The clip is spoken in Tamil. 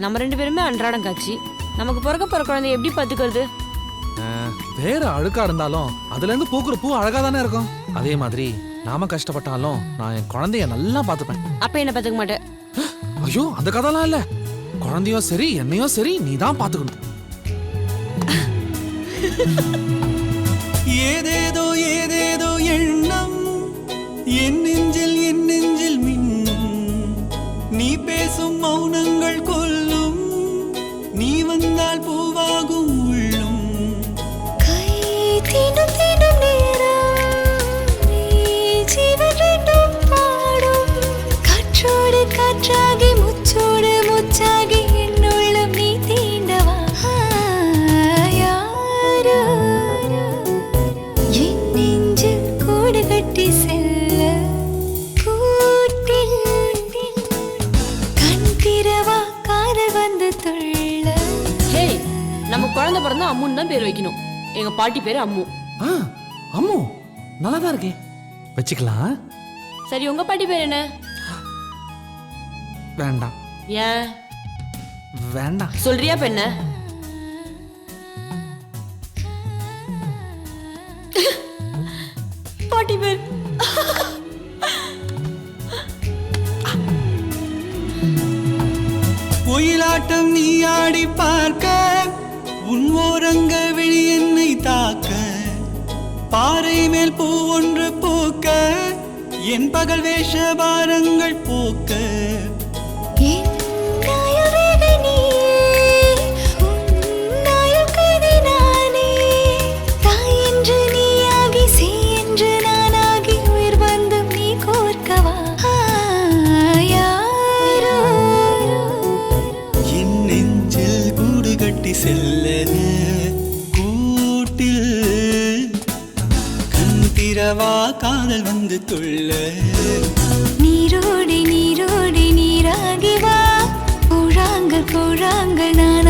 நம்ம 2 பேருமே அன்றாடம் காட்சி. நமக்கு பிறக்க போற குழந்தை எப்படி பாத்துக்கிறது? வேற அழுக்கா இருந்தாலும் அதுல இருந்து பூக்குற பூ அழகா தானே இருக்கும். அதே மாதிரி நாம கஷ்டப்பட்டாலும் நான் என் குழந்தைய நல்லா பாத்துப்பேன். அப்ப என்ன பாத்துக்க மாட்டேன்? ஐயோ அந்த கதைலாம் இல்ல. குழந்தையும் சரி என்னையும் சரி நீ தான் பாத்துக்கணும். ஏதேதோ ஏதேதோ எண்ணம் என் நெஞ்சில் மின்னும். நீ பேசும் மௌனங்கள் கொல்லும். நீ வந்தால் பூவாகும் உள்ளும். கை தீண்டும் தீண்டும் நேரம் நீ ஜீவன் ரெண்டும் பாடும். காற்றோடு காற்றாகி முச்சோடு முச்சாகி என்னுள்ளம் நீ தீண்டவா. யாரோ என் நெஞ்சில் கூடு கட்டி செல்ல கூட்டில் கண் திறவா காதல் வந்து துள்ள. ஹே, நம்ம குழந்தை பிறந்தா அம்முன்னு தான் பேர் வைக்கணும். எங்க பாட்டி பேரு அம்மு. அம்மு நல்லாதான் இருக்கே, வச்சுக்கலாம். சரி, உங்க பாட்டி பேர் என்ன? வேண்டாம் ஏன் வேண்டாம். சொல்றியா பெண்ண? பாட்டி பேர் ஒயிலாட்டம் நீ ஆடி பார்க்க. உன் ஓரங்க விழி என்னை தாக்க. பாறை மேல் பூ ஒன்று பூக்க. என் பகல் வேஷ பாரங்கள் போக்க. என் நாயல் ரேகை நீயே, உன் நாயல் கதை நானே. தாய் என்று நீயாகி, சேய் என்று நானாகி, உயிர் பந்தம் நீ கோர்க்கவா. யாரோ என் நெஞ்சில் கூடு கட்டி செல்ல கூட்டில் கண் திறவா காதல் வந்து துள்ள. நீரோடி நீரோடி நீராகி வா. கூழாங்கல் கூழாங்கல் நான்